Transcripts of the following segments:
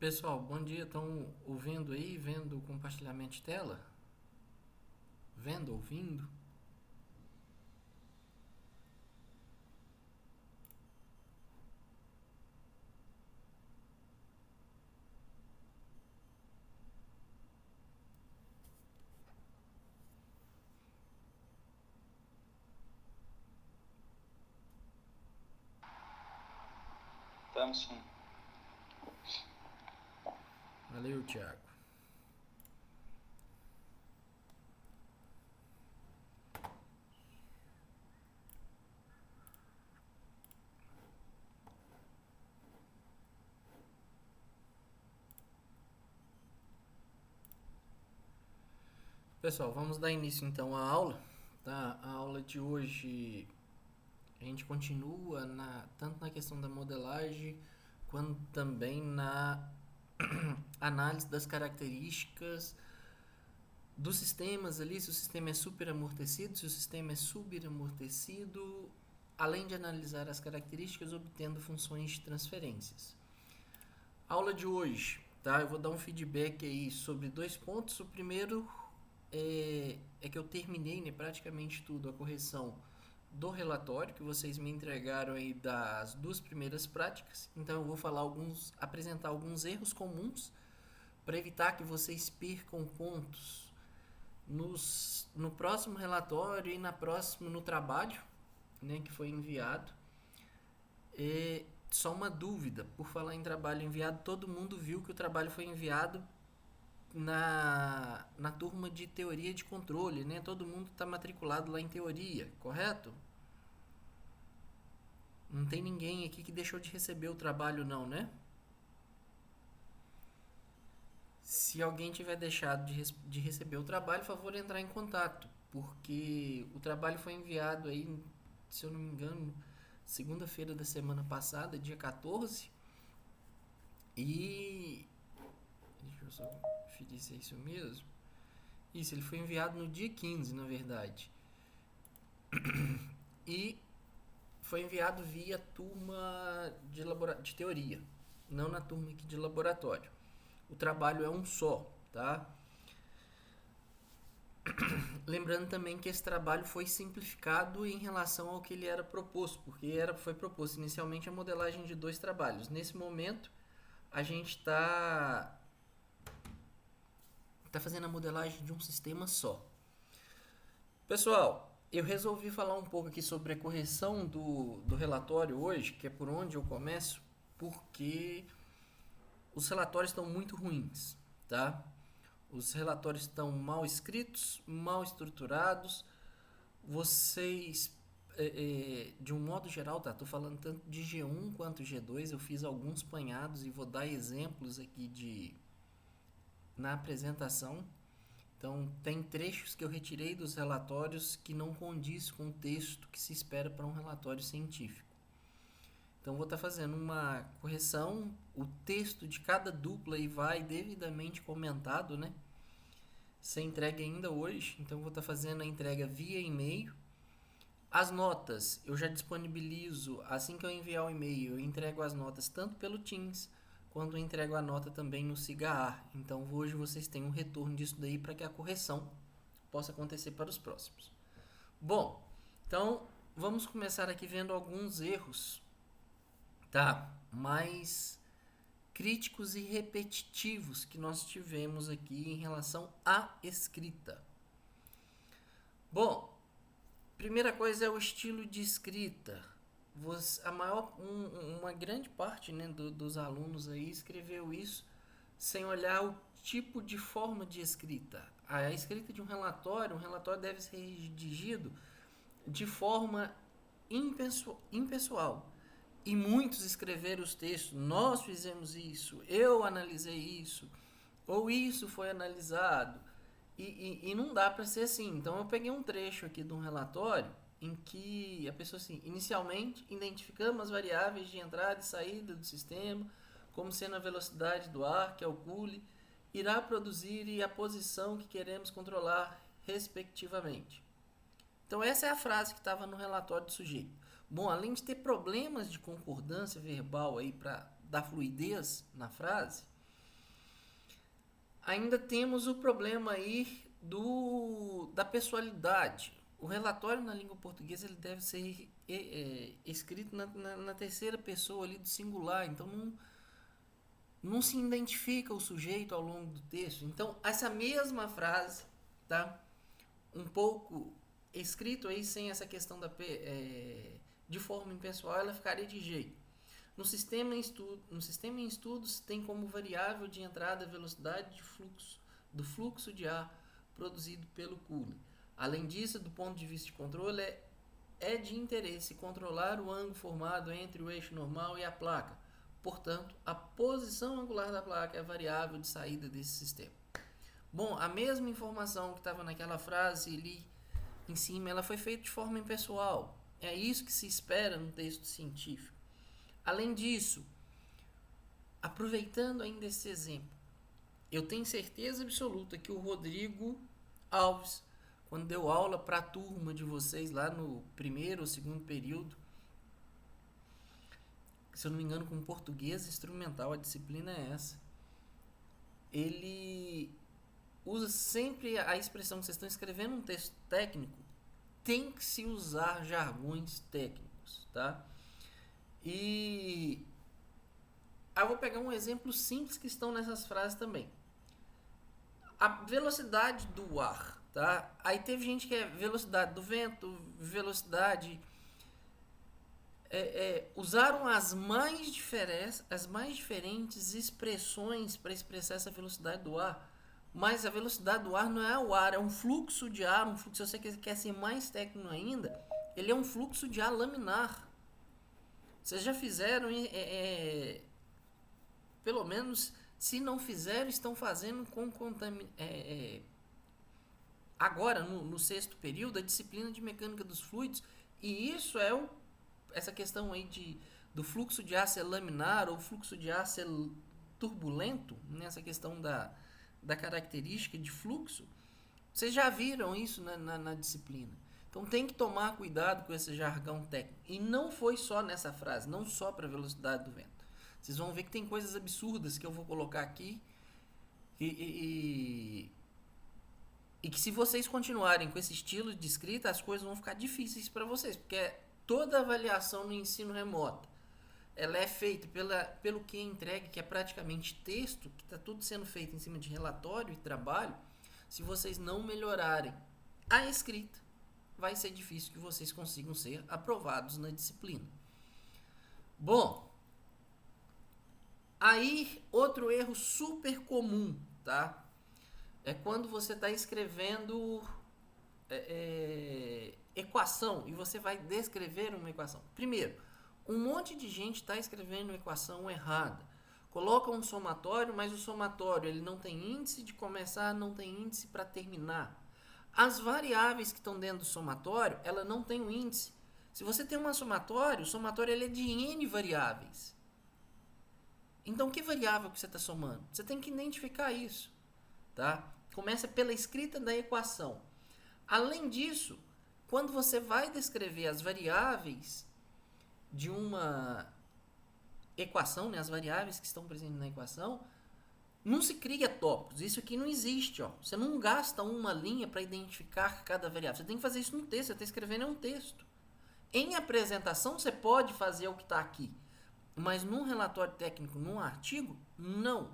Pessoal, bom dia. Estão ouvindo aí? Vendo o compartilhamento de tela? Vendo, ouvindo? Estamos sim. Valeu, Thiago. Pessoal, vamos dar início então à aula. Tá? A aula de hoje a gente continua tanto na questão da modelagem quanto também na análise das características dos sistemas ali, se o sistema é superamortecido, se o sistema é subamortecido, além de analisar as características, obtendo funções de transferências. Aula de hoje, tá? Eu vou dar um feedback aí sobre dois pontos. O primeiro é que eu terminei, né, praticamente tudo, a correção do relatório que vocês me entregaram aí das duas primeiras práticas. Então eu vou apresentar alguns erros comuns para evitar que vocês percam pontos no próximo relatório e no trabalho, né, que foi enviado. Só uma dúvida, por falar em trabalho enviado, todo mundo viu que o trabalho foi enviado na turma de teoria de controle, né? Todo mundo está matriculado lá em teoria, correto? Não tem ninguém aqui que deixou de receber o trabalho, não, né? Se alguém tiver deixado de receber o trabalho, por favor, entrar em contato, porque o trabalho foi enviado aí, se eu não me engano, segunda-feira da semana passada, dia 14, e deixa eu só conferir se é isso mesmo. Isso, ele foi enviado no dia 15, na verdade. E foi enviado via turma de teoria, não na turma aqui de laboratório. O trabalho é um só, tá? Lembrando também que esse trabalho foi simplificado em relação ao que ele era proposto, porque foi proposto inicialmente a modelagem de dois trabalhos. Nesse momento, a gente tá fazendo a modelagem de um sistema só. Pessoal, eu resolvi falar um pouco aqui sobre a correção do relatório hoje, que é por onde eu começo, porque os relatórios estão muito ruins, tá? Os relatórios estão mal escritos, mal estruturados. Vocês, de um modo geral, tá? Tô falando tanto de G1 quanto G2. Eu fiz alguns panhados e vou dar exemplos aqui na apresentação. Então, tem trechos que eu retirei dos relatórios que não condiz com o texto que se espera para um relatório científico. Então, vou estar fazendo uma correção. O texto de cada dupla aí vai devidamente comentado, né? Ser entregue ainda hoje. Então, vou estar fazendo a entrega via e-mail. As notas eu já disponibilizo assim que eu enviar o e-mail. Eu entrego as notas tanto pelo Teams quanto eu entrego a nota também no Cigar. Então hoje vocês têm um retorno disso daí para que a correção possa acontecer para os próximos. Bom, então vamos começar aqui vendo alguns erros, tá? Mais críticos e repetitivos que nós tivemos aqui em relação à escrita. Bom, primeira coisa é o estilo de escrita. Uma grande parte, né, dos alunos aí escreveu isso sem olhar o tipo de forma de escrita. A escrita de um relatório deve ser redigido de forma impessoal. E muitos escreveram os textos, nós fizemos isso, eu analisei isso, ou isso foi analisado. E não dá para ser assim. Então eu peguei um trecho aqui de um relatório em que a pessoa assim, inicialmente identificamos as variáveis de entrada e saída do sistema, como sendo a velocidade do ar que calcule, irá produzir e a posição que queremos controlar respectivamente. Então essa é a frase que estava no relatório do sujeito. Bom, além de ter problemas de concordância verbal aí para dar fluidez na frase, ainda temos o problema aí da pessoalidade. O relatório na língua portuguesa ele deve ser escrito na terceira pessoa ali do singular, então não se identifica o sujeito ao longo do texto. Então, essa mesma frase, tá? Um pouco escrito aí sem essa questão de forma impessoal, ela ficaria de jeito. No sistema em estudos tem como variável de entrada a velocidade do fluxo de ar produzido pelo cooler. Além disso, do ponto de vista de controle, é de interesse controlar o ângulo formado entre o eixo normal e a placa. Portanto, a posição angular da placa é a variável de saída desse sistema. Bom, a mesma informação que estava naquela frase ali em cima, ela foi feita de forma impessoal. É isso que se espera num texto científico. Além disso, aproveitando ainda esse exemplo, eu tenho certeza absoluta que o Rodrigo Alves, quando deu aula para a turma de vocês lá no primeiro ou segundo período, se eu não me engano, com português instrumental, a disciplina é essa, ele usa sempre a expressão que vocês estão escrevendo um texto técnico, tem que se usar jargões técnicos, tá? E eu vou pegar um exemplo simples que estão nessas frases também. A velocidade do ar, tá? Aí teve gente que é velocidade do vento, velocidade... usaram as mais diferentes expressões para expressar essa velocidade do ar. Mas a velocidade do ar não é o ar, é um fluxo de ar. Se você quer ser mais técnico ainda, ele é um fluxo de ar laminar. Vocês já fizeram, pelo menos, se não fizeram, estão fazendo com agora, no sexto período, a disciplina de mecânica dos fluidos. E isso é essa questão aí do fluxo de ar ser laminar ou fluxo de ar ser turbulento, nessa questão da característica de fluxo. Vocês já viram isso na disciplina. Então tem que tomar cuidado com esse jargão técnico. E não foi só nessa frase, não só para a velocidade do vento. Vocês vão ver que tem coisas absurdas que eu vou colocar aqui e que se vocês continuarem com esse estilo de escrita, as coisas vão ficar difíceis para vocês, porque toda avaliação no ensino remoto, ela é feita pelo que é entregue, que é praticamente texto, que está tudo sendo feito em cima de relatório e trabalho. Se vocês não melhorarem a escrita, vai ser difícil que vocês consigam ser aprovados na disciplina. Bom, aí outro erro super comum, tá? É quando você está escrevendo equação e você vai descrever uma equação. Primeiro, um monte de gente está escrevendo uma equação errada. Coloca um somatório, mas o somatório ele não tem índice de começar, não tem índice para terminar. As variáveis que estão dentro do somatório, ela não tem um índice. Se você tem uma somatório, o somatório ele é de N variáveis. Então, que variável que você está somando? Você tem que identificar isso. Tá? Começa pela escrita da equação. Além disso, quando você vai descrever as variáveis de uma equação, né, as variáveis que estão presentes na equação, não se cria tópicos. Isso aqui não existe. Ó. Você não gasta uma linha para identificar cada variável. Você tem que fazer isso no texto. Você está escrevendo um texto. Em apresentação, você pode fazer o que está aqui. Mas num relatório técnico, num artigo, não.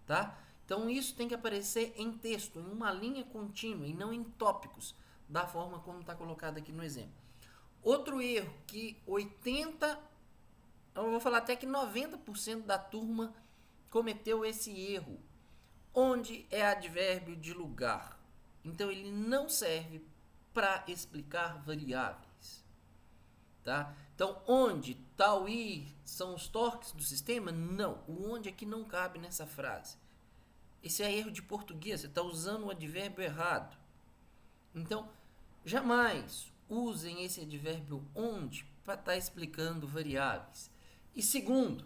Tá? Então, isso tem que aparecer em texto, em uma linha contínua e não em tópicos, da forma como está colocado aqui no exemplo. Outro erro que eu vou falar até que 90% da turma cometeu esse erro, onde é advérbio de lugar. Então, ele não serve para explicar variáveis. Tá? Então, onde, tal e são os torques do sistema? Não. O onde aqui não cabe nessa frase. Esse é erro de português, você está usando o advérbio errado. Então, jamais usem esse advérbio onde para estar explicando variáveis. E segundo,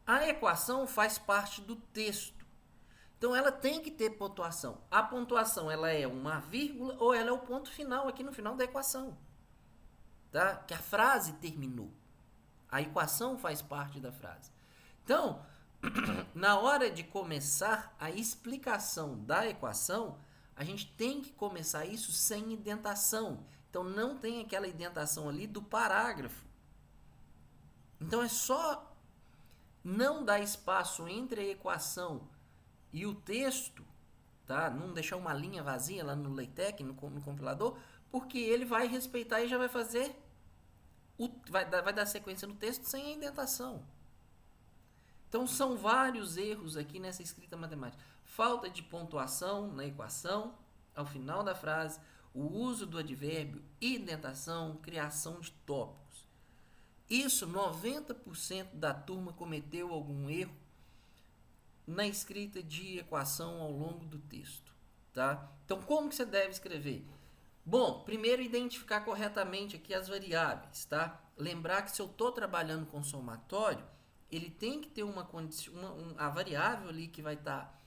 a equação faz parte do texto. Então, ela tem que ter pontuação. A pontuação ela é uma vírgula ou ela é o ponto final aqui no final da equação. Tá? Que a frase terminou. A equação faz parte da frase. Então, na hora de começar a explicação da equação, a gente tem que começar isso sem indentação. Então, não tem aquela indentação ali do parágrafo. Então, é só não dar espaço entre a equação e o texto, tá? Não deixar uma linha vazia lá no LaTeX, no compilador, porque ele vai respeitar e já vai fazer, vai dar sequência no texto sem a indentação. Então, são vários erros aqui nessa escrita matemática. Falta de pontuação na equação, ao final da frase, o uso do advérbio, indentação, criação de tópicos. Isso, 90% da turma cometeu algum erro na escrita de equação ao longo do texto, tá? Então, como que você deve escrever? Bom, primeiro identificar corretamente aqui as variáveis, tá? Lembrar que se eu estou trabalhando com somatório, ele tem que ter a variável ali que vai estar,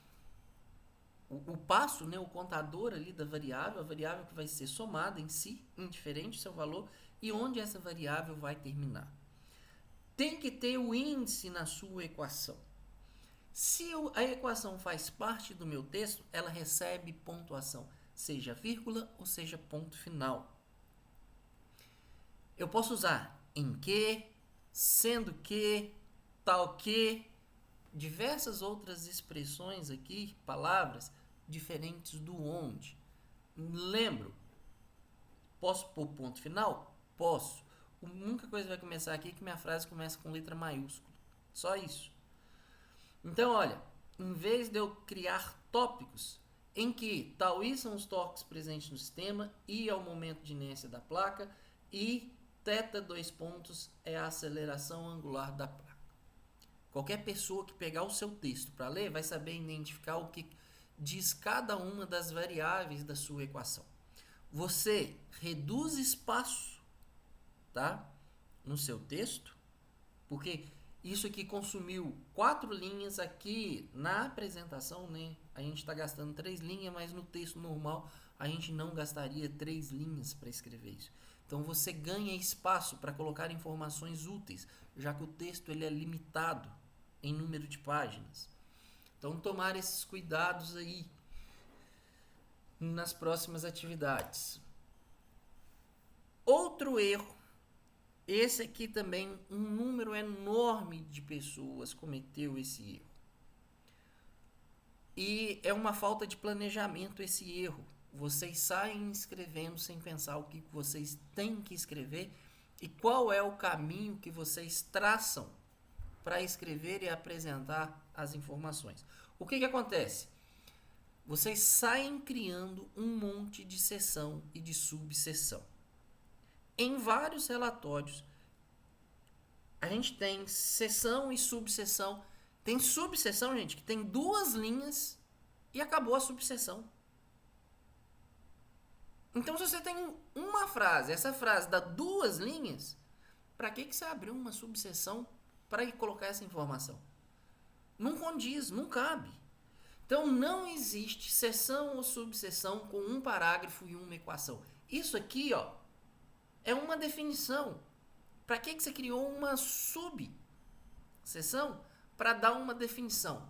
o passo, né, o contador ali da variável, a variável que vai ser somada em si, indiferente do seu valor, e onde essa variável vai terminar. Tem que ter o índice na sua equação. Se a equação faz parte do meu texto, ela recebe pontuação, seja vírgula ou seja ponto final. Eu posso usar em que, sendo que, tal que, diversas outras expressões aqui, palavras diferentes do onde. Lembro, posso pôr ponto final? Posso. A única coisa que vai começar aqui é que minha frase começa com letra maiúscula. Só isso. Então, olha, em vez de eu criar tópicos em que tais são os torques presentes no sistema, I é o momento de inércia da placa e θ 2 pontos é a aceleração angular da placa. Qualquer pessoa que pegar o seu texto para ler vai saber identificar o que diz cada uma das variáveis da sua equação. Você reduz espaço, tá, no seu texto, porque isso aqui consumiu 4 linhas aqui na apresentação, né? A gente está gastando 3 linhas, mas no texto normal a gente não gastaria 3 linhas para escrever isso. Então você ganha espaço para colocar informações úteis, já que o texto ele é limitado em número de páginas. Então tomar esses cuidados aí nas próximas atividades. Outro erro, esse aqui também, um número enorme de pessoas cometeu esse erro. E é uma falta de planejamento esse erro. Vocês saem escrevendo sem pensar o que vocês têm que escrever e qual é o caminho que vocês traçam para escrever e apresentar as informações. O que acontece? Vocês saem criando um monte de seção e de subseção. Em vários relatórios, a gente tem seção e subseção. Tem subseção, gente, que tem 2 linhas e acabou a subseção. Então, se você tem uma frase, essa frase dá 2 linhas, para que você abriu uma subseção para colocar essa informação? Não condiz, não cabe. Então, não existe seção ou subseção com um parágrafo e uma equação. Isso aqui, ó, é uma definição. Para que você criou uma subseção? Para dar uma definição.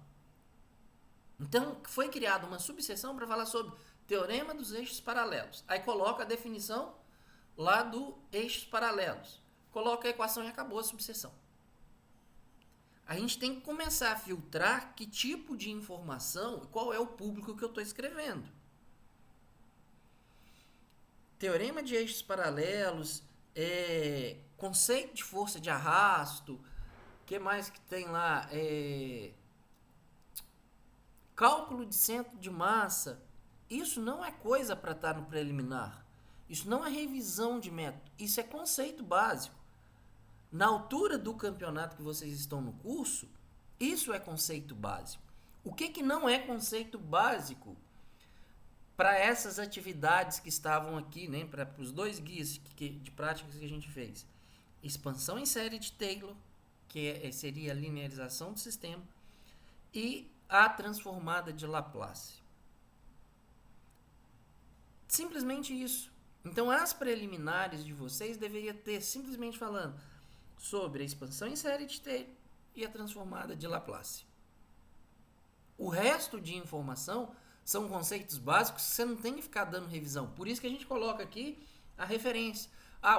Então, foi criada uma subseção para falar sobre teorema dos eixos paralelos. Aí coloca a definição lá do eixos paralelos. Coloca a equação e acabou a subseção. A gente tem que começar a filtrar que tipo de informação e qual é o público que eu estou escrevendo. Teorema de eixos paralelos, conceito de força de arrasto, o que mais que tem lá? Cálculo de centro de massa. Isso não é coisa para estar no preliminar. Isso não é revisão de método. Isso é conceito básico. Na altura do campeonato que vocês estão no curso, isso é conceito básico. O que não é conceito básico para essas atividades que estavam aqui, né, para os 2 guias de práticas que a gente fez? Expansão em série de Taylor, que seria a linearização do sistema, e a transformada de Laplace. Simplesmente isso. Então, as preliminares de vocês deveriam ter simplesmente falando sobre a expansão em série de Taylor e a transformada de Laplace. O resto de informação são conceitos básicos que você não tem que ficar dando revisão. Por isso que a gente coloca aqui a referência.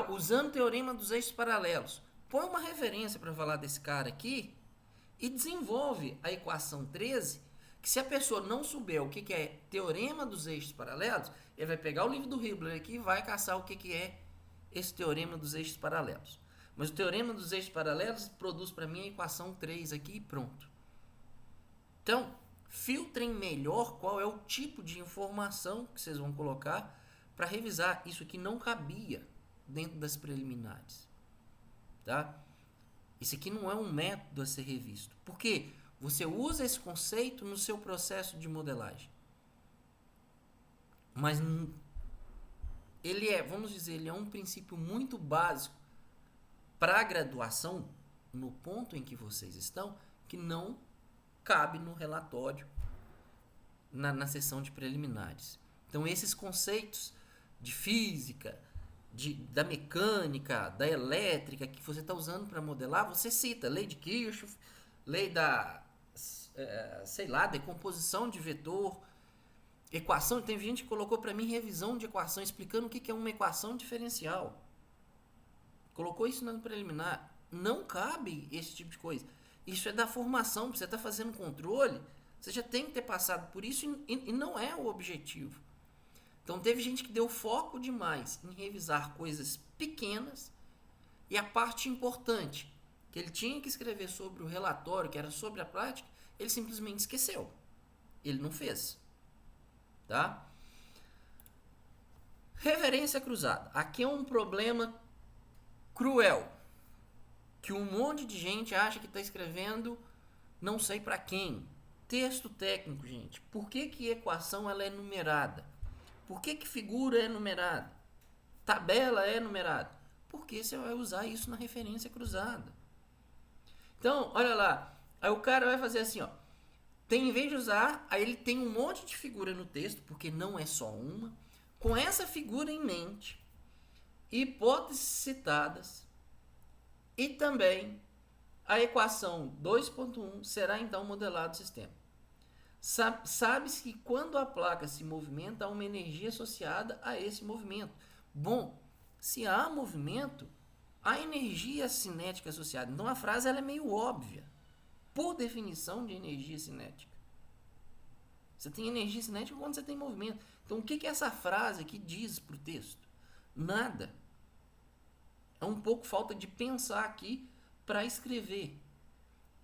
Usando o teorema dos eixos paralelos. Põe uma referência para falar desse cara aqui e desenvolve a equação 13, que se a pessoa não souber o que é teorema dos eixos paralelos, ele vai pegar o livro do Hibbeler aqui e vai caçar o que é esse teorema dos eixos paralelos. Mas o teorema dos eixos paralelos produz para mim a equação 3 aqui e pronto. Então, filtrem melhor qual é o tipo de informação que vocês vão colocar para revisar. Isso aqui não cabia dentro das preliminares. Tá? Isso aqui não é um método a ser revisto. Por quê? Você usa esse conceito no seu processo de modelagem. Mas ele ele é um princípio muito básico para a graduação, no ponto em que vocês estão, que não cabe no relatório, na sessão de preliminares. Então, esses conceitos de física, da mecânica, da elétrica, que você está usando para modelar, você cita lei de Kirchhoff, lei da, decomposição de vetor, equação. Tem gente que colocou para mim revisão de equação, explicando o que é uma equação diferencial. Colocou isso no preliminar. Não cabe esse tipo de coisa. Isso é da formação. Você está fazendo controle, você já tem que ter passado por isso e não é o objetivo. Então teve gente que deu foco demais em revisar coisas pequenas e a parte importante, que ele tinha que escrever sobre o relatório, que era sobre a prática, ele simplesmente esqueceu. Ele não fez. Tá? Referência cruzada. Aqui é um problema cruel, que um monte de gente acha que está escrevendo não sei para quem. Texto técnico, gente. Por que equação ela é numerada? Por que figura é numerada? Tabela é numerada? Porque você vai usar isso na referência cruzada. Então, olha lá. Aí o cara vai fazer assim, ó. Em vez de usar, aí ele tem um monte de figura no texto, porque não é só uma. Com essa figura em mente, hipóteses citadas, e também a equação 2.1 será então modelado o sistema. Sabe-se que quando a placa se movimenta, há uma energia associada a esse movimento. Bom, se há movimento, há energia cinética associada. Então a frase ela é meio óbvia, por definição de energia cinética. Você tem energia cinética quando você tem movimento. Então o que essa frase aqui diz para o texto? Nada. É um pouco falta de pensar aqui para escrever.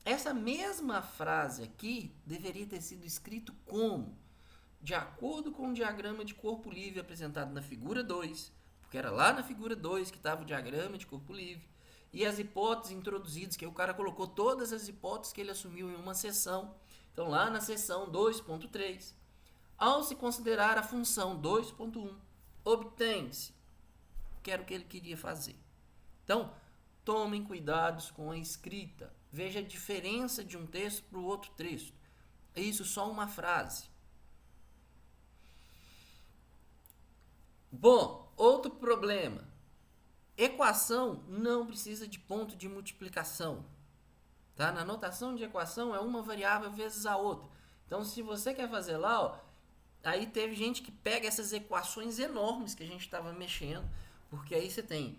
Essa mesma frase aqui deveria ter sido escrito como? De acordo com o diagrama de corpo livre apresentado na figura 2, porque era lá na figura 2 que estava o diagrama de corpo livre, e as hipóteses introduzidas, que o cara colocou todas as hipóteses que ele assumiu em uma seção. Então lá na seção 2.3, ao se considerar a função 2.1, obtém-se, que era o que ele queria fazer. Então, tomem cuidados com a escrita. Veja a diferença de um texto para o outro texto. Isso só uma frase. Bom, outro problema. Equação não precisa de ponto de multiplicação. Tá? Na notação de equação é uma variável vezes a outra. Então, se você quer fazer lá, ó, aí teve gente que pega essas equações enormes que a gente estava mexendo, porque aí você tem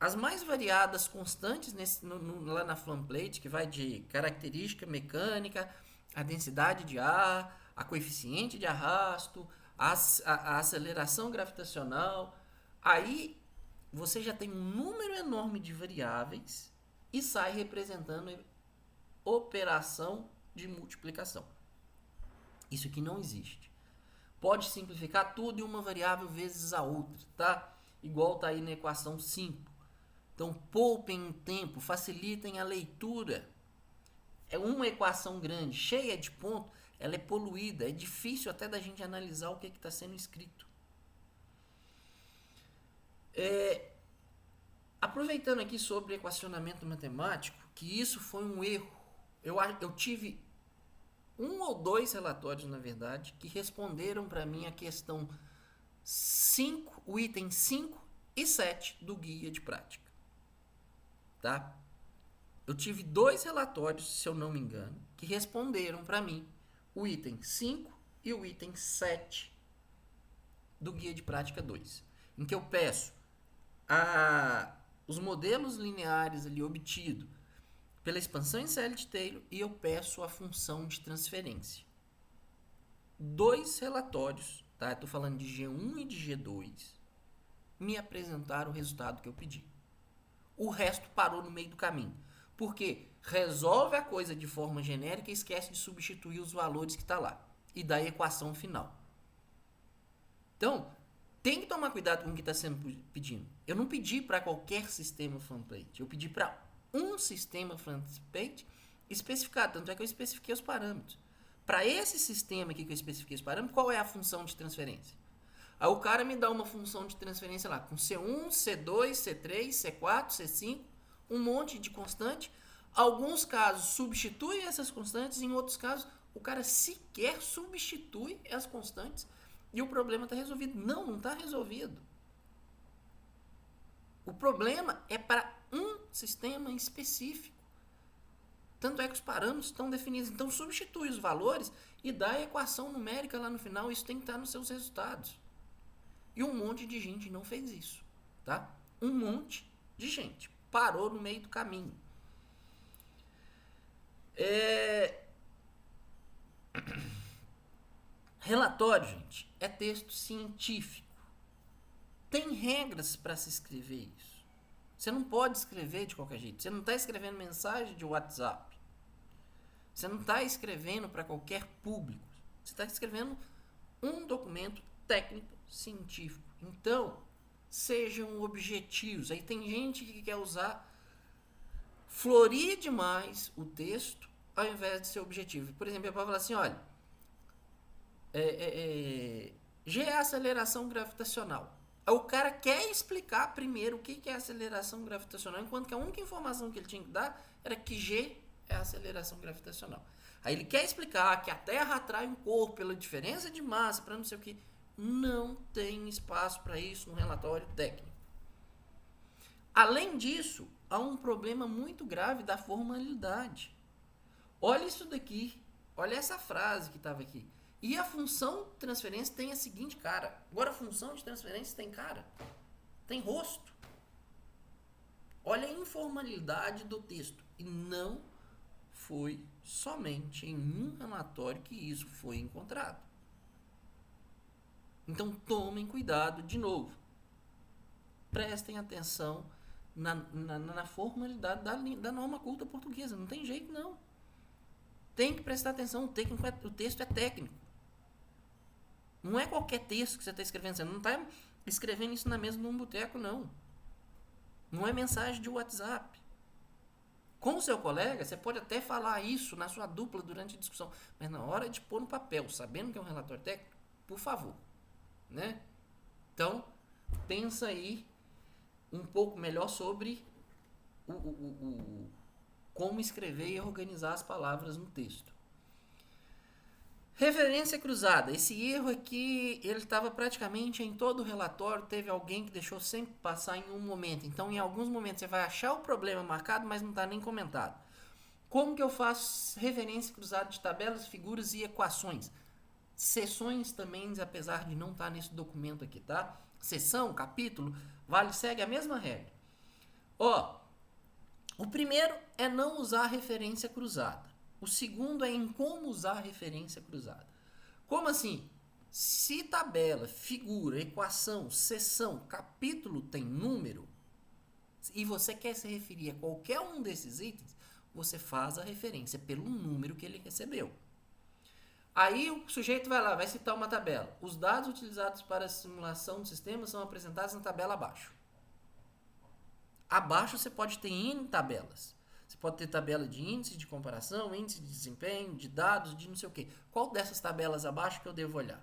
as mais variadas constantes lá na Flamplate, que vai de característica mecânica, a densidade de ar, a coeficiente de arrasto, a aceleração gravitacional. Aí você já tem um número enorme de variáveis e sai representando operação de multiplicação. Isso aqui não existe. Pode simplificar tudo em uma variável vezes a outra, tá? Igual está aí na equação 5. Então, poupem tempo, facilitem a leitura. É uma equação grande, cheia de pontos, ela é poluída, é difícil até da gente analisar o que está sendo escrito. Aproveitando aqui sobre equacionamento matemático, que isso foi um erro. Eu tive 1 ou 2 relatórios, na verdade, que responderam para mim a questão 5, o item 5 e 7 do guia de prática. tá? Eu tive 2 relatórios, se eu não me engano, que responderam para mim o item 5 e o item 7 do Guia de Prática 2, em que eu peço os modelos lineares ali obtidos pela expansão em série de Taylor e eu peço a função de transferência. 2 relatórios, tá? Estou falando de G1 e de G2, me apresentaram o resultado que eu pedi. O resto parou no meio do caminho. Porque resolve a coisa de forma genérica e esquece de substituir os valores que está lá. E dá a equação final. Então, tem que tomar cuidado com o que está sendo pedido. Eu não pedi para qualquer sistema front-plate. Eu pedi para um sistema front-plate especificado. Tanto é que eu especifiquei os parâmetros. Para esse sistema aqui que eu especifiquei os parâmetros, qual é a função de transferência? Aí o cara me dá uma função de transferência lá com C1, C2, C3, C4, C5, um monte de constante. Alguns casos substitui essas constantes, em outros casos o cara sequer substitui as constantes e o problema está resolvido. Não está resolvido. O problema é para um sistema específico. Tanto é que os parâmetros estão definidos. Então substitui os valores e dá a equação numérica lá no final. Isso tem que estar nos seus resultados. E um monte de gente não fez isso, tá? Um monte de gente parou no meio do caminho. Relatório, gente, é texto científico. Tem regras para se escrever isso. Você não pode escrever de qualquer jeito. Você não está escrevendo mensagem de WhatsApp. Você não está escrevendo para qualquer público. Você está escrevendo um documento técnico científico. Então, sejam objetivos. Aí tem gente que quer florir demais o texto ao invés de ser objetivo. Por exemplo, eu posso falar assim, olha, G é aceleração gravitacional. Aí o cara quer explicar primeiro o que é aceleração gravitacional, enquanto que a única informação que ele tinha que dar era que G é aceleração gravitacional. Aí ele quer explicar que a Terra atrai um corpo pela diferença de massa, para não sei o que. Não tem espaço para isso no relatório técnico. Além disso, há um problema muito grave da formalidade. Olha isso daqui. Olha essa frase que estava aqui. E a função de transferência tem a seguinte cara. Agora a função de transferência tem cara. Tem rosto. Olha a informalidade do texto. E não foi somente em um relatório que isso foi encontrado. Então tomem cuidado de novo. Prestem atenção na formalidade da norma culta portuguesa. Não tem jeito, não. Tem que prestar atenção. O texto é técnico. Não é qualquer texto que você está escrevendo. Você não está escrevendo isso na mesa de um boteco, não. Não é mensagem de WhatsApp. Com o seu colega, você pode até falar isso na sua dupla durante a discussão. Mas na hora de pôr no papel, sabendo que é um relatório técnico, por favor. Né? Então, pensa aí um pouco melhor sobre como escrever e organizar as palavras no texto. Referência cruzada. Esse erro aqui, ele estava praticamente em todo o relatório. Teve alguém que deixou sempre passar em um momento. Então, em alguns momentos, você vai achar o problema marcado, mas não está nem comentado. Como que eu faço referência cruzada de tabelas, figuras e equações? Seções também, apesar de não estar nesse documento aqui, tá? Seção, capítulo, segue a mesma regra. O primeiro é não usar referência cruzada. O segundo é em como usar referência cruzada. Como assim? Se tabela, figura, equação, seção, capítulo tem número, e você quer se referir a qualquer um desses itens, você faz a referência pelo número que ele recebeu. Aí o sujeito vai lá, vai citar uma tabela. Os dados utilizados para a simulação do sistema são apresentados na tabela abaixo. Abaixo você pode ter N tabelas. Você pode ter tabela de índice de comparação, índice de desempenho, de dados, de não sei o quê. Qual dessas tabelas abaixo que eu devo olhar?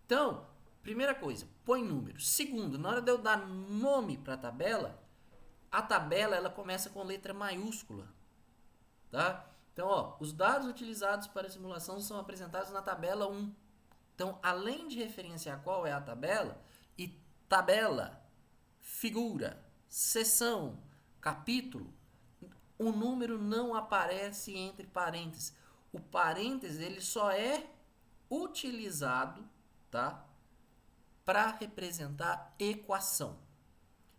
Então, primeira coisa, põe número. Segundo, na hora de eu dar nome para a tabela ela começa com letra maiúscula. Tá? Então, os dados utilizados para a simulação são apresentados na tabela 1. Então, além de referenciar qual é a tabela, e tabela, figura, seção, capítulo, o número não aparece entre parênteses. O parênteses ele só é utilizado, tá, para representar equação.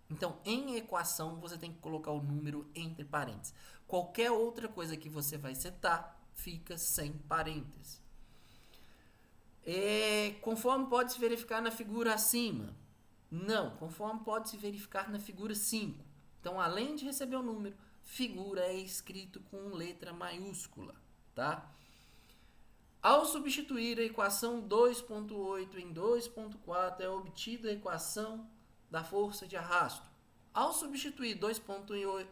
Então, em equação, você tem que colocar o número entre parênteses. Qualquer outra coisa que você vai setar, fica sem parênteses. Conforme pode se verificar na figura acima. Não, conforme pode se verificar na figura 5. Então, além de receber o número, figura é escrito com letra maiúscula, tá? Ao substituir a equação 2.8 em 2.4, é obtida a equação da força de arrasto. Ao substituir 2.8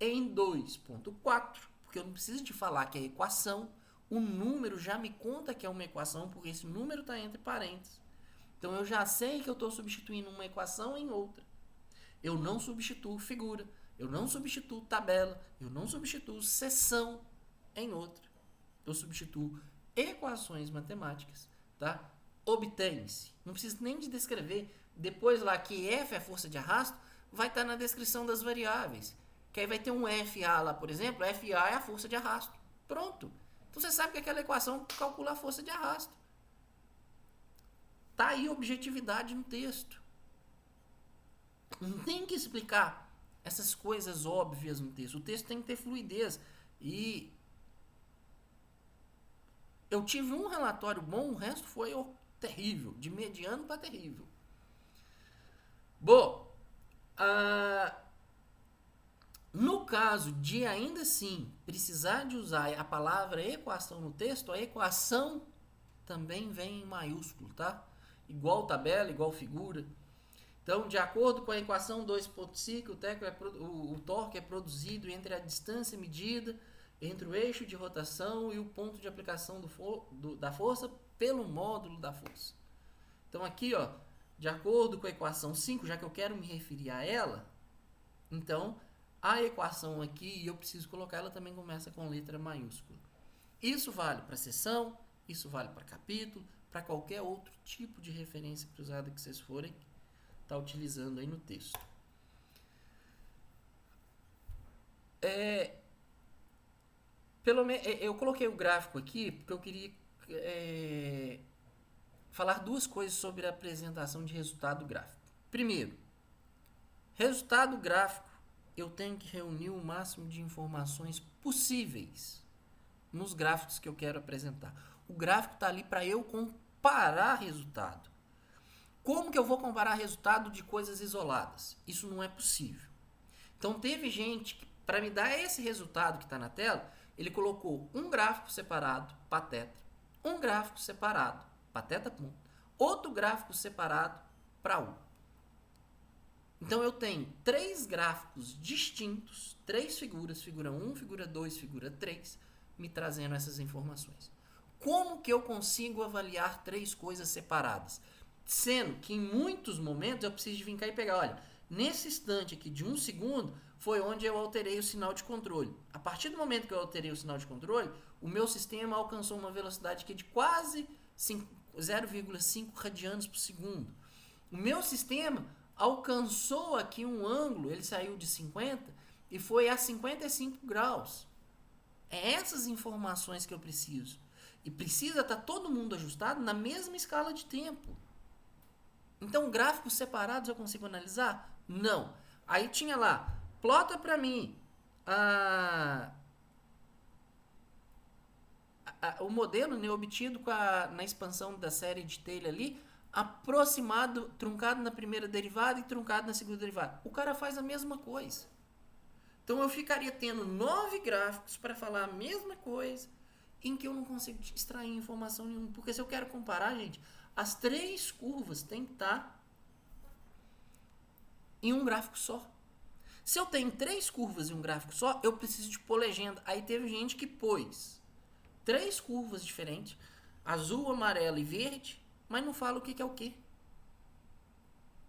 em 2.4, porque eu não preciso te falar que é equação, o número já me conta que é uma equação, porque esse número está entre parênteses. Então eu já sei que eu estou substituindo uma equação em outra. Eu não substituo figura, eu não substituo tabela, eu não substituo seção em outra. Eu substituo equações matemáticas, tá? Obtém-se. Não preciso nem de descrever. Depois lá que F é a força de arrasto, vai estar na descrição das variáveis. Que aí vai ter um FA lá, por exemplo. FA é a força de arrasto. Pronto. Então você sabe que aquela equação calcula a força de arrasto. Tá aí objetividade no texto. Não tem que explicar essas coisas óbvias no texto. O texto tem que ter fluidez. E eu tive um relatório bom, o resto foi terrível. De mediano para terrível. Bom, no caso de ainda assim precisar de usar a palavra equação no texto, a equação também vem em maiúsculo, tá? Igual tabela, igual figura. Então, de acordo com a equação 2.5, o torque é produzido entre a distância medida entre o eixo de rotação e o ponto de aplicação da força pelo módulo da força. Então, aqui, ó, de acordo com a equação 5, já que eu quero me referir a ela, então, a equação aqui, eu preciso colocar, ela também começa com letra maiúscula. Isso vale para seção, isso vale para capítulo, para qualquer outro tipo de referência cruzada que vocês forem estar utilizando aí no texto. Eu coloquei o gráfico aqui porque eu queria falar duas coisas sobre a apresentação de resultado gráfico. Primeiro, resultado gráfico, eu tenho que reunir o máximo de informações possíveis nos gráficos que eu quero apresentar. O gráfico está ali para eu comparar resultado. Como que eu vou comparar resultado de coisas isoladas? Isso não é possível. Então teve gente que, para me dar esse resultado que está na tela, ele colocou um gráfico separado, pateta, um gráfico separado, pateta ponto, outro gráfico separado para U. Então eu tenho três gráficos distintos, três figuras, figura 1, figura 2, figura 3, me trazendo essas informações. Como que eu consigo avaliar três coisas separadas? Sendo que em muitos momentos eu preciso de vir cá e pegar, olha, nesse instante aqui de 1 segundo foi onde eu alterei o sinal de controle. A partir do momento que eu alterei o sinal de controle, o meu sistema alcançou uma velocidade aqui de quase 0,5 radianos por segundo. O meu sistema alcançou aqui um ângulo, ele saiu de 50 e foi a 55 graus. É essas informações que eu preciso. E precisa estar todo mundo ajustado na mesma escala de tempo. Então, gráficos separados eu consigo analisar? Não. Aí tinha lá, plota para mim o modelo, né, obtido na expansão da série de Taylor ali, aproximado, truncado na primeira derivada e truncado na segunda derivada. O cara faz a mesma coisa. Então eu ficaria tendo 9 gráficos para falar a mesma coisa, em que eu não consigo extrair informação nenhuma. Porque se eu quero comparar, gente, as três curvas têm que estar em um gráfico só. Se eu tenho três curvas em um gráfico só, eu preciso de pôr legenda. Aí teve gente que pôs três curvas diferentes, azul, amarelo e verde, mas não fala o que é o que.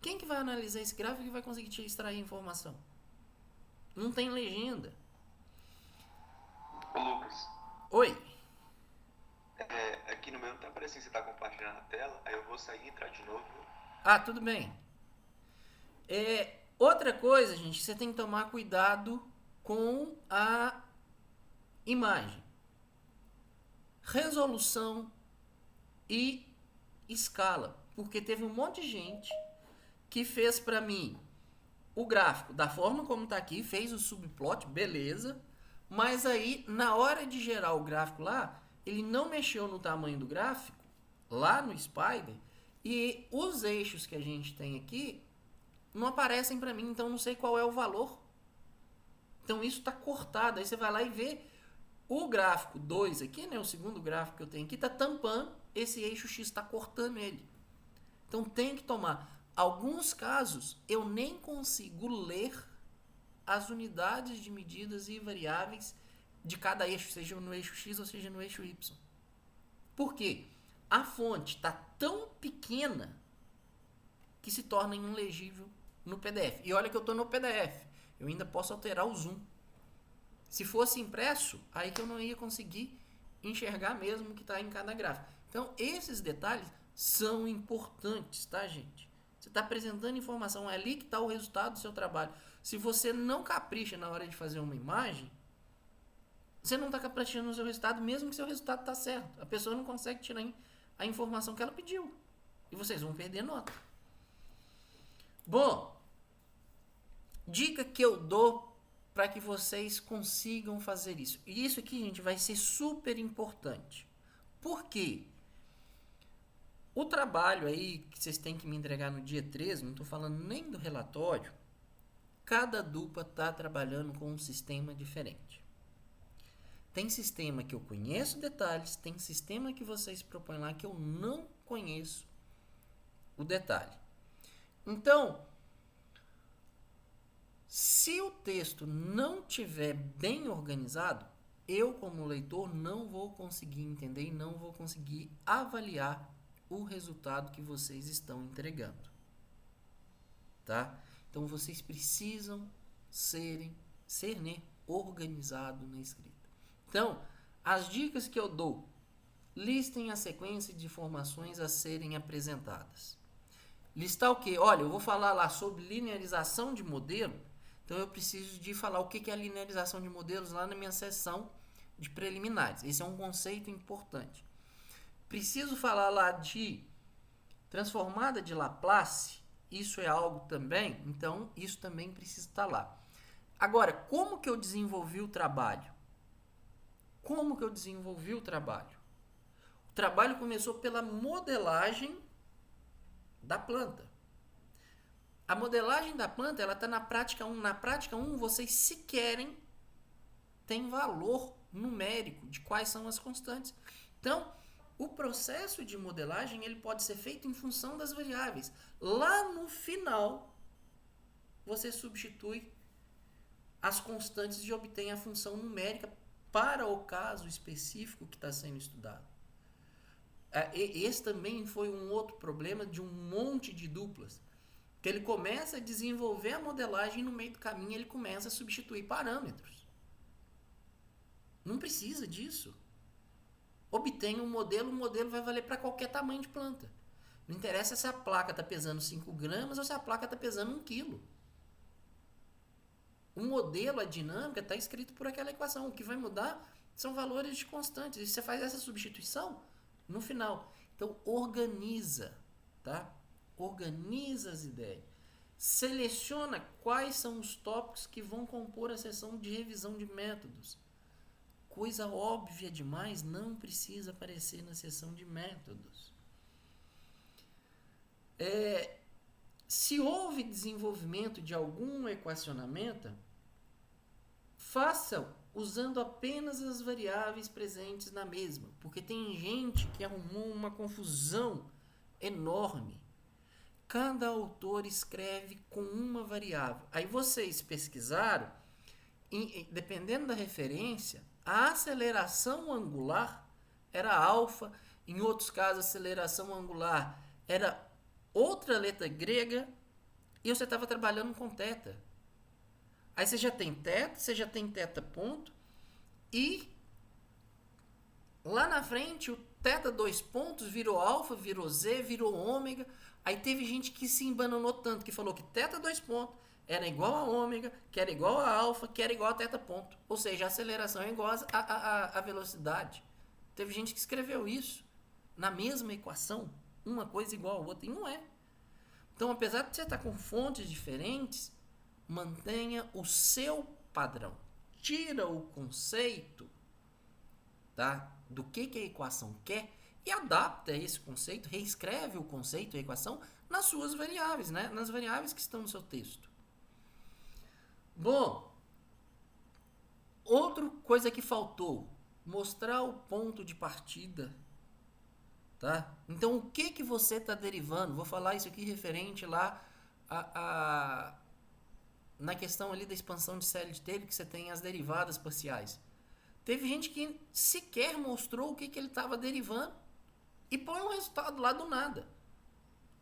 Quem que vai analisar esse gráfico e vai conseguir te extrair informação? Não tem legenda. Ô Lucas. Oi. Aqui no meu não tá aparecendo que você tá compartilhando a tela, aí eu vou sair e entrar de novo. Ah, tudo bem. Outra coisa, gente, você tem que tomar cuidado com a imagem. Resolução e escala. Porque teve um monte de gente que fez para mim o gráfico da forma como tá aqui, fez o subplot, beleza. Mas aí, na hora de gerar o gráfico lá, ele não mexeu no tamanho do gráfico, lá no Spider, e os eixos que a gente tem aqui não aparecem para mim, então não sei qual é o valor. Então isso está cortado. Aí você vai lá e vê o gráfico 2 aqui, né? O segundo gráfico que eu tenho aqui está tampando, esse eixo X está cortando ele. Então tem que tomar. Alguns casos eu nem consigo ler as unidades de medidas e variáveis de cada eixo, seja no eixo X ou seja no eixo Y. Por quê? A fonte está tão pequena que se torna ilegível no PDF. E olha que eu estou no PDF. Eu ainda posso alterar o zoom. Se fosse impresso, aí que eu não ia conseguir enxergar mesmo o que está em cada gráfico. Então, esses detalhes são importantes, tá, gente? Você está apresentando informação, é ali que está o resultado do seu trabalho. Se você não capricha na hora de fazer uma imagem, você não está caprichando no seu resultado, mesmo que seu resultado está certo. A pessoa não consegue tirar a informação que ela pediu. E vocês vão perder nota. Bom, dica que eu dou para que vocês consigam fazer isso. E isso aqui, gente, vai ser super importante. Por quê? O trabalho aí que vocês têm que me entregar no dia 13, não estou falando nem do relatório, cada dupla está trabalhando com um sistema diferente. Tem sistema que eu conheço detalhes, tem sistema que vocês propõem lá que eu não conheço o detalhe. Então, se o texto não tiver bem organizado, eu como leitor não vou conseguir entender e não vou conseguir avaliar o resultado que vocês estão entregando. Tá? Então vocês precisam ser organizado na escrita. Então, as dicas que eu dou: listem a sequência de informações a serem apresentadas. Listar o quê? Olha, eu vou falar lá sobre linearização de modelo, então eu preciso de falar o que é a linearização de modelos lá na minha seção de preliminares. Esse é um conceito importante. Preciso falar lá de transformada de Laplace, isso é algo também, então isso também precisa estar lá. Agora, como que eu desenvolvi o trabalho? Como que eu desenvolvi o trabalho? O trabalho começou pela modelagem da planta. A modelagem da planta, ela está na prática 1. Na prática 1, vocês sequer têm valor numérico de quais são as constantes. Então, o processo de modelagem ele pode ser feito em função das variáveis. Lá no final, você substitui as constantes e obtém a função numérica para o caso específico que está sendo estudado. Esse também foi um outro problema de um monte de duplas. Que ele começa a desenvolver a modelagem e no meio do caminho ele começa a substituir parâmetros. Não precisa disso. Obtém um modelo, o modelo vai valer para qualquer tamanho de planta. Não interessa se a placa está pesando 5 gramas ou se a placa está pesando 1 quilo. O modelo, a dinâmica, está escrito por aquela equação. O que vai mudar são valores de constantes. E você faz essa substituição no final. Então, organiza, tá? Organiza as ideias. Seleciona quais são os tópicos que vão compor a seção de revisão de métodos. Coisa óbvia demais não precisa aparecer na seção de métodos. Se houve desenvolvimento de algum equacionamento, faça usando apenas as variáveis presentes na mesma, porque tem gente que arrumou uma confusão enorme. Cada autor escreve com uma variável. Aí vocês pesquisaram, dependendo da referência, a aceleração angular era alfa, em outros casos a aceleração angular era outra letra grega e você estava trabalhando com θ. Aí você já tem θ, você já tem θ ponto e lá na frente o θ 2 pontos virou alfa, virou z, virou ômega. Aí teve gente que se embananou tanto que falou que θ 2 pontos era igual a ômega, que era igual a alfa, que era igual a teta ponto. Ou seja, a aceleração é igual a velocidade. Teve gente que escreveu isso na mesma equação, uma coisa igual a outra, e não é. Então, apesar de você estar com fontes diferentes, mantenha o seu padrão. Tira o conceito, tá, do que a equação quer e adapta esse conceito, reescreve o conceito, a equação, nas suas variáveis, né? Nas variáveis que estão no seu texto. Bom, outra coisa que faltou, mostrar o ponto de partida, tá? Então, o que você está derivando? Vou falar isso aqui referente lá na questão ali da expansão de série de Taylor, que você tem as derivadas parciais. Teve gente que sequer mostrou o que ele estava derivando e põe um resultado lá do nada.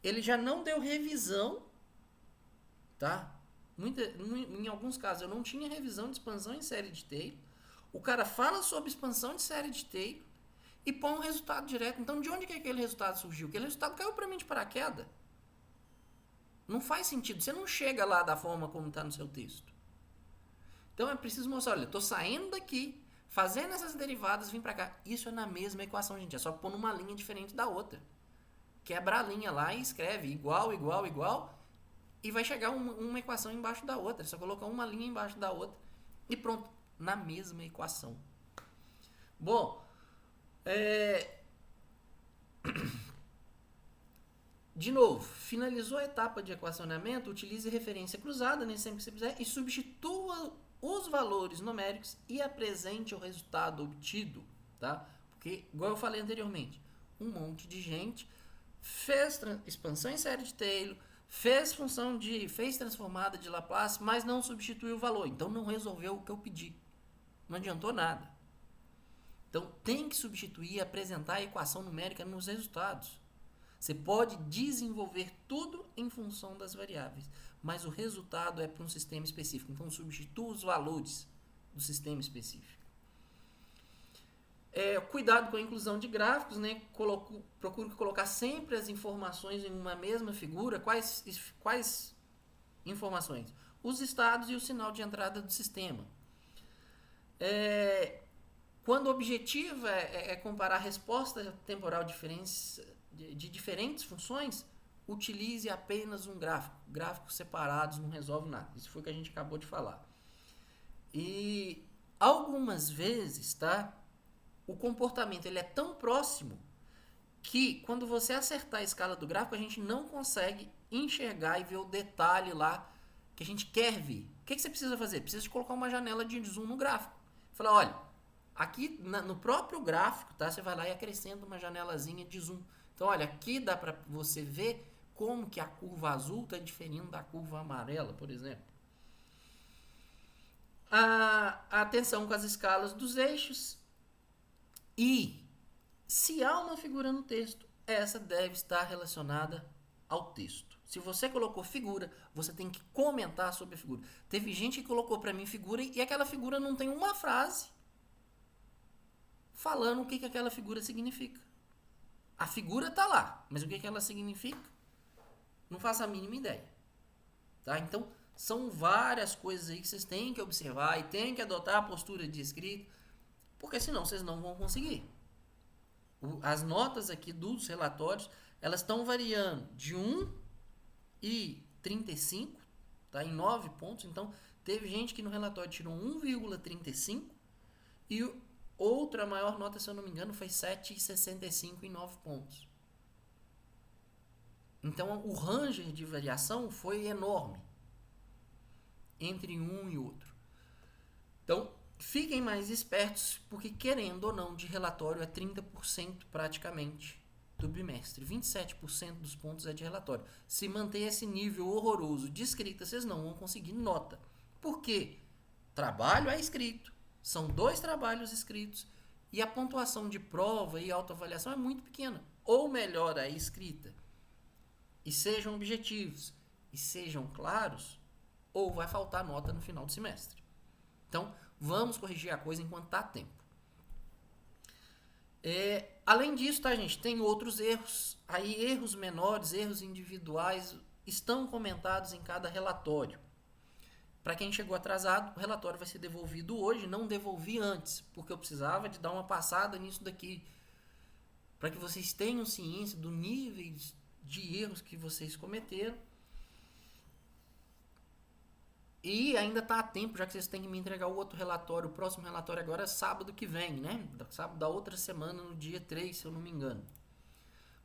Ele já não deu revisão, tá? Em alguns casos eu não tinha revisão de expansão em série de Taylor. O cara fala sobre expansão de série de Taylor e põe um resultado direto. Então, de onde que aquele resultado surgiu? Aquele resultado caiu para mim de paraquedas. Não faz sentido. Você não chega lá da forma como está no seu texto. Então, é preciso mostrar, olha, eu estou saindo daqui, fazendo essas derivadas, vim para cá. Isso é na mesma equação, gente. É só pôr numa linha diferente da outra. Quebra a linha lá e escreve igual, igual, igual. E vai chegar uma equação embaixo da outra. É só colocar uma linha embaixo da outra. E pronto. Na mesma equação. Bom, de novo, finalizou a etapa de equacionamento, utilize referência cruzada, nem sempre que você quiser, e substitua os valores numéricos e apresente o resultado obtido, tá? Porque, igual eu falei anteriormente, um monte de gente fez expansão em série de Taylor, fez transformada de Laplace, mas não substituiu o valor, então não resolveu o que eu pedi. Não adiantou nada. Então, tem que substituir e apresentar a equação numérica nos resultados. Você pode desenvolver tudo em função das variáveis, mas o resultado é para um sistema específico. Então, substitua os valores do sistema específico. Cuidado com a inclusão de gráficos, né? Procure colocar sempre as informações em uma mesma figura. Quais informações? Os estados e o sinal de entrada do sistema. Quando o objetivo é comparar a resposta temporal de diferentes funções, utilize apenas um gráfico. Gráficos separados não resolve nada. Isso foi o que a gente acabou de falar. E algumas vezes, tá? O comportamento ele é tão próximo que quando você acertar a escala do gráfico, a gente não consegue enxergar e ver o detalhe lá que a gente quer ver. O que você precisa fazer? Precisa de colocar uma janela de zoom no gráfico. Falar, olha, aqui no próprio gráfico, tá? Você vai lá e acrescenta uma janelazinha de zoom. Então, olha, aqui dá para você ver como que a curva azul está diferindo da curva amarela, por exemplo. A atenção com as escalas dos eixos. E, se há uma figura no texto, essa deve estar relacionada ao texto. Se você colocou figura, você tem que comentar sobre a figura. Teve gente que colocou para mim figura e aquela figura não tem uma frase falando o que aquela figura significa. A figura está lá, mas o que ela significa? Não faço a mínima ideia. Tá? Então, são várias coisas aí que vocês têm que observar e têm que adotar a postura de escrito, porque senão vocês não vão conseguir. As notas aqui dos relatórios, elas estão variando de 1,35, tá? Em 9 pontos. Então, teve gente que no relatório tirou 1,35 e outra maior nota, se eu não me engano, foi 7,65 em 9 pontos. Então, o range de variação foi enorme entre um e outro. Então, fiquem mais espertos, porque querendo ou não, de relatório é 30% praticamente do bimestre. 27% dos pontos é de relatório. Se manter esse nível horroroso de escrita, vocês não vão conseguir nota. Por quê? Trabalho é escrito. São 2 trabalhos escritos. E a pontuação de prova e autoavaliação é muito pequena. Ou melhora a escrita e sejam objetivos e sejam claros, ou vai faltar nota no final do semestre. Então, vamos corrigir a coisa enquanto está a tempo. Além disso, tá, gente? Tem outros erros. Aí, erros menores, erros individuais estão comentados em cada relatório. Para quem chegou atrasado, o relatório vai ser devolvido hoje, não devolvi antes, porque eu precisava de dar uma passada nisso daqui, para que vocês tenham ciência do nível de erros que vocês cometeram. E ainda está a tempo, já que vocês têm que me entregar o outro relatório. O próximo relatório agora é sábado que vem, né? Sábado da outra semana, no dia 3, se eu não me engano.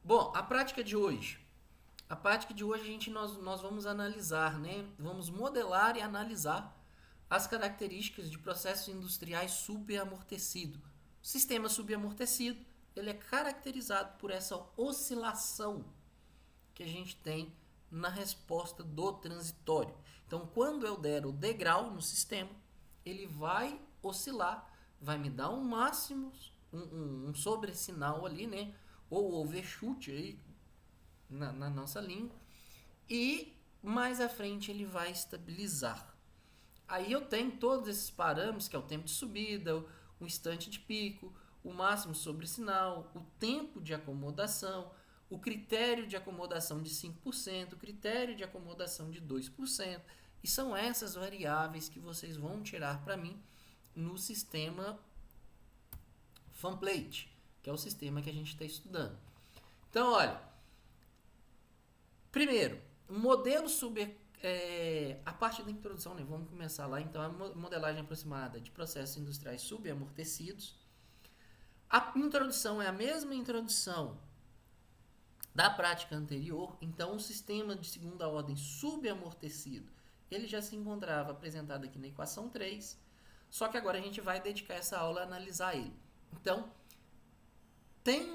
Bom, a prática de hoje. A prática de hoje nós vamos analisar, né? Vamos modelar e analisar as características de processos industriais subamortecidos. O sistema subamortecido, ele é caracterizado por essa oscilação que a gente tem na resposta do transitório. Então, quando eu der o degrau no sistema, ele vai oscilar, vai me dar um máximo, um sobressinal ali, né? Ou overshoot aí na nossa língua. E mais à frente ele vai estabilizar. Aí eu tenho todos esses parâmetros, que é o tempo de subida, o instante de pico, o máximo sobressinal, o tempo de acomodação, o critério de acomodação de 5%, o critério de acomodação de 2%, e são essas variáveis que vocês vão tirar para mim no sistema Fanplate, que é o sistema que a gente está estudando. Então, olha, primeiro, um modelo a parte da introdução, né? Vamos começar lá. Então, a modelagem aproximada de processos industriais subamortecidos. A introdução é a mesma introdução da prática anterior. Então, o sistema de segunda ordem subamortecido, ele já se encontrava apresentado aqui na equação 3, só que agora a gente vai dedicar essa aula a analisar ele. Então, tem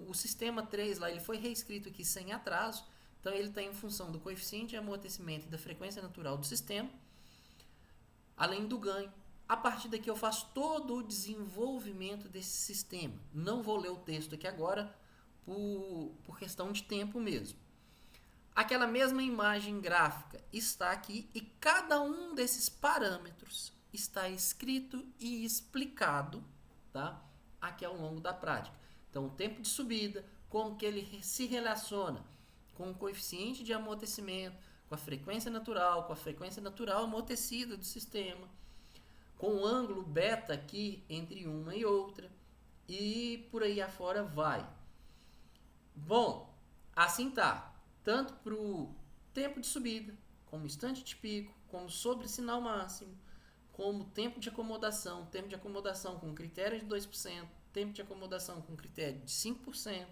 o sistema 3 lá, ele foi reescrito aqui sem atraso, então ele está em função do coeficiente de amortecimento e da frequência natural do sistema, além do ganho. A partir daqui eu faço todo o desenvolvimento desse sistema. Não vou ler o texto aqui agora, por questão de tempo mesmo. Aquela mesma imagem gráfica está aqui e cada um desses parâmetros está escrito e explicado, tá? Aqui ao longo da prática. Então, o tempo de subida, como que ele se relaciona com o coeficiente de amortecimento, com a frequência natural amortecida do sistema, com o ângulo beta aqui entre uma e outra, e por aí afora vai. Bom, assim tá. Tanto para o tempo de subida, como instante de pico, como sobressinal máximo, como tempo de acomodação com critério de 2%, tempo de acomodação com critério de 5%.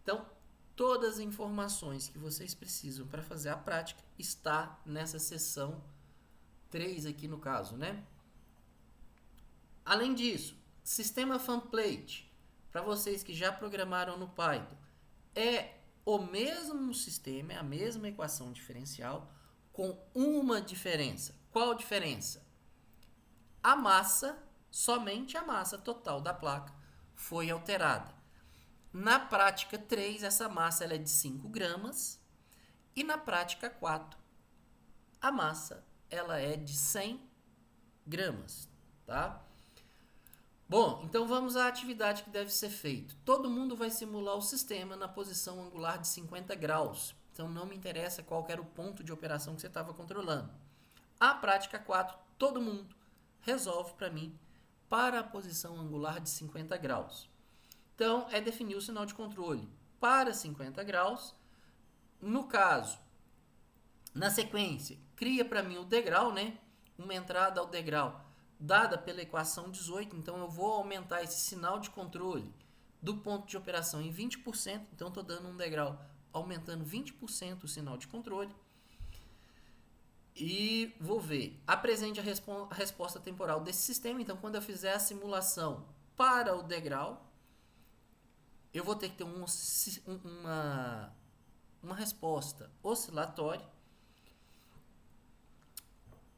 Então, todas as informações que vocês precisam para fazer a prática está nessa seção 3 aqui no caso, né? Além disso, sistema Fanplate, para vocês que já programaram no Python, é o mesmo sistema, é a mesma equação diferencial, com uma diferença. Qual diferença? A massa, somente a massa total da placa, foi alterada. Na prática 3, essa massa ela é de 5 gramas, e na prática 4, a massa ela é de 100 gramas, tá? Bom, então vamos à atividade que deve ser feita. Todo mundo vai simular o sistema na posição angular de 50 graus. Então não me interessa qual era o ponto de operação que você estava controlando. A prática 4, todo mundo resolve para mim para a posição angular de 50 graus. Então é definir o sinal de controle para 50 graus. No caso, na sequência, cria para mim o degrau, né? Uma entrada ao degrau dada pela equação 18, então eu vou aumentar esse sinal de controle do ponto de operação em 20%, então estou dando um degrau aumentando 20% o sinal de controle, e vou ver, apresente a resposta temporal desse sistema. Então quando eu fizer a simulação para o degrau, eu vou ter que ter uma resposta oscilatória.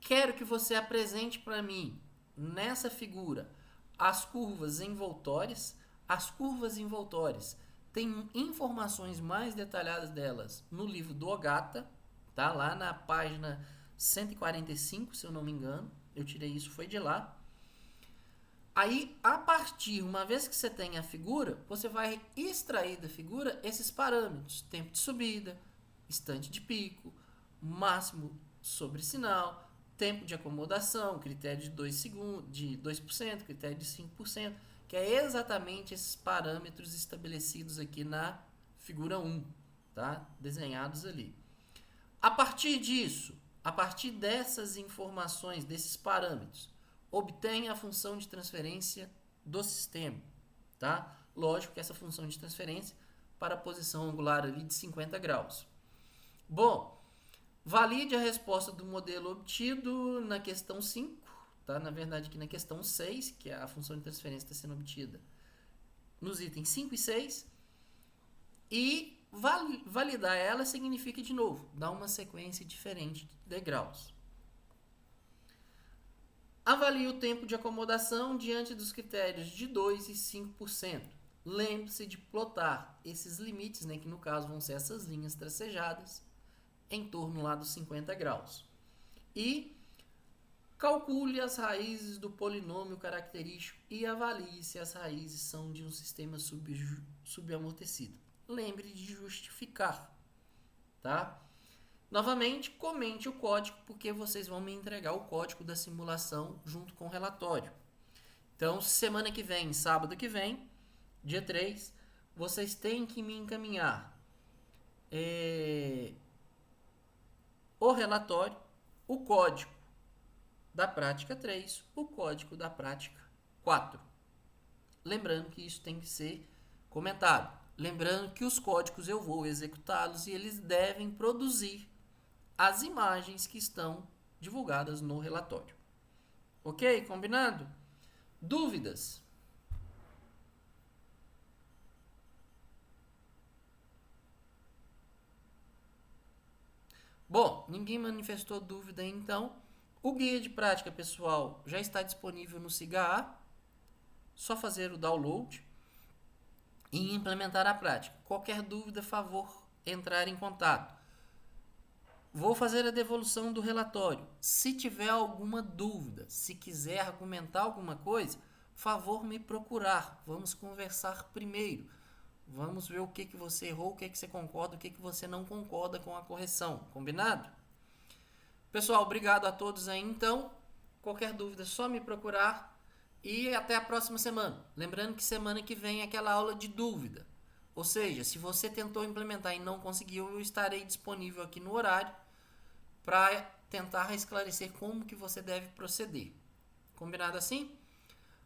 Quero que você apresente para mim, nessa figura, as curvas envoltórias. As curvas envoltórias tem informações mais detalhadas delas no livro do Ogata, tá? Lá na página 145, se eu não me engano. Eu tirei isso, foi de lá. Aí, uma vez que você tem a figura, você vai extrair da figura esses parâmetros. Tempo de subida, instante de pico, máximo sobre sinal, tempo de acomodação, critério de 2 segundos, de 2%, critério de 5%, que é exatamente esses parâmetros estabelecidos aqui na figura 1, tá? Desenhados ali. A partir disso, a partir dessas informações, desses parâmetros, obtenha a função de transferência do sistema, tá? Lógico que essa função de transferência para a posição angular ali de 50 graus. Bom, valide a resposta do modelo obtido na questão 5, tá? Na verdade aqui na questão 6, que é a função de transferência está sendo obtida nos itens 5 e 6, e validar ela significa, de novo, dar uma sequência diferente de degraus. Avalie o tempo de acomodação diante dos critérios de 2% e 5%. Lembre-se de plotar esses limites, né, que no caso vão ser essas linhas tracejadas, em torno lá dos 50 graus. E calcule as raízes do polinômio característico e avalie se as raízes são de um sistema subamortecido. Lembre de justificar, tá? Novamente, comente o código, porque vocês vão me entregar o código da simulação junto com o relatório. Então, semana que vem, sábado que vem, dia 3, vocês têm que me encaminhar o relatório, o código da prática 3, o código da prática 4. Lembrando que isso tem que ser comentado. Lembrando que os códigos eu vou executá-los e eles devem produzir as imagens que estão divulgadas no relatório. Ok? Combinado? Dúvidas? Bom, ninguém manifestou dúvida, então. O guia de prática, pessoal, já está disponível no SIGA. Só fazer o download e implementar a prática. Qualquer dúvida, favor entrar em contato. Vou fazer a devolução do relatório. Se tiver alguma dúvida, se quiser argumentar alguma coisa, favor me procurar. Vamos conversar primeiro. Vamos ver o que você errou, o que você concorda, o que você não concorda com a correção. Combinado? Pessoal, obrigado a todos aí então. Qualquer dúvida, só me procurar. E até a próxima semana. Lembrando que semana que vem é aquela aula de dúvida. Ou seja, se você tentou implementar e não conseguiu, eu estarei disponível aqui no horário para tentar esclarecer como que você deve proceder. Combinado assim?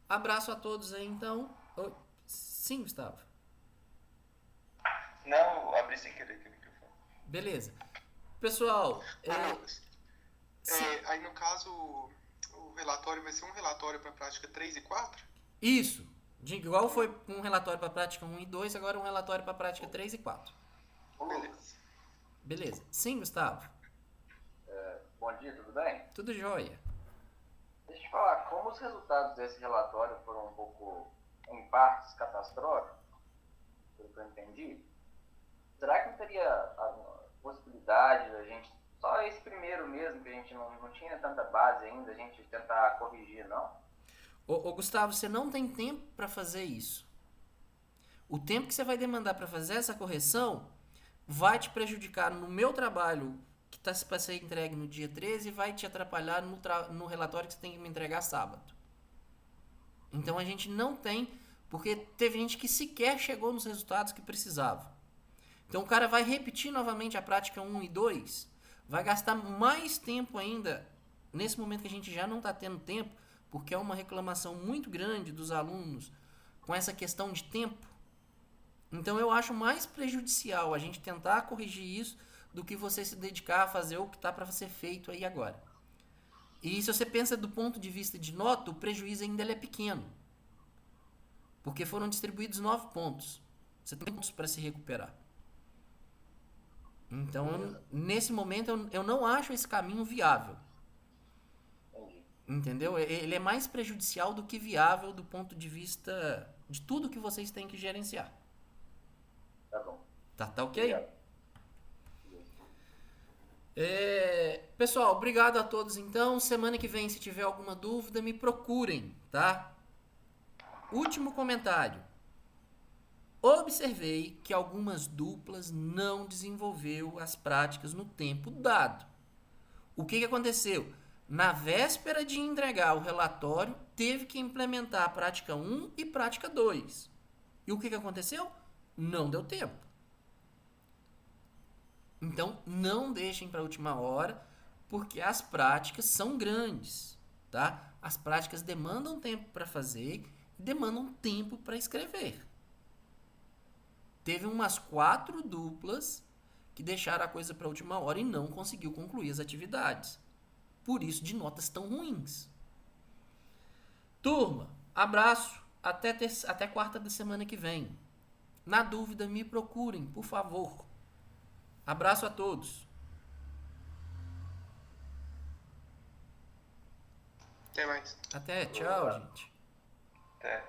Abraço a todos aí então. Sim, Gustavo. Não, abri sem querer aqui o microfone. Beleza. Pessoal, aí no caso, o relatório vai ser um relatório para a prática 3 e 4? Isso. Igual foi um relatório para a prática 1 e 2, agora um relatório para a prática 3 e 4. Beleza. Beleza. Sim, Gustavo. Bom dia, tudo bem? Tudo jóia. Deixa eu te falar, como os resultados desse relatório foram um pouco, em partes, catastróficos, pelo que eu entendi, será que não teria a possibilidade da gente, só esse primeiro mesmo, que a gente não tinha tanta base ainda, a gente tentar corrigir, não? Ô Gustavo, você não tem tempo para fazer isso. O tempo que você vai demandar para fazer essa correção vai te prejudicar no meu trabalho, que está para ser entregue no dia 13, e vai te atrapalhar no relatório que você tem que me entregar sábado. Então a gente não tem, porque teve gente que sequer chegou nos resultados que precisava. Então o cara vai repetir novamente a prática 1 e 2, vai gastar mais tempo ainda, nesse momento que a gente já não está tendo tempo, porque é uma reclamação muito grande dos alunos com essa questão de tempo. Então eu acho mais prejudicial a gente tentar corrigir isso do que você se dedicar a fazer o que está para ser feito aí agora. E se você pensa do ponto de vista de nota, o prejuízo ainda é pequeno. Porque foram distribuídos 9 pontos. Você tem pontos para se recuperar. Então, nesse momento, eu não acho esse caminho viável. Entendeu? Ele é mais prejudicial do que viável do ponto de vista de tudo que vocês têm que gerenciar. Tá bom. Tá ok? Pessoal, obrigado a todos então. Semana que vem, se tiver alguma dúvida, me procurem, tá? Último comentário. Observei que algumas duplas não desenvolveu as práticas no tempo dado. O que aconteceu? Na véspera de entregar o relatório, teve que implementar a prática 1 e prática 2. E o que aconteceu? Não deu tempo. Então, não deixem para a última hora, porque as práticas são grandes, tá? As práticas demandam tempo para fazer e demandam tempo para escrever. Teve umas 4 duplas que deixaram a coisa para a última hora e não conseguiu concluir as atividades. Por isso, de notas tão ruins. Turma, abraço. Até quarta da semana que vem. Na dúvida, me procurem, por favor. Abraço a todos. Até mais. Até, tchau, gente. Até.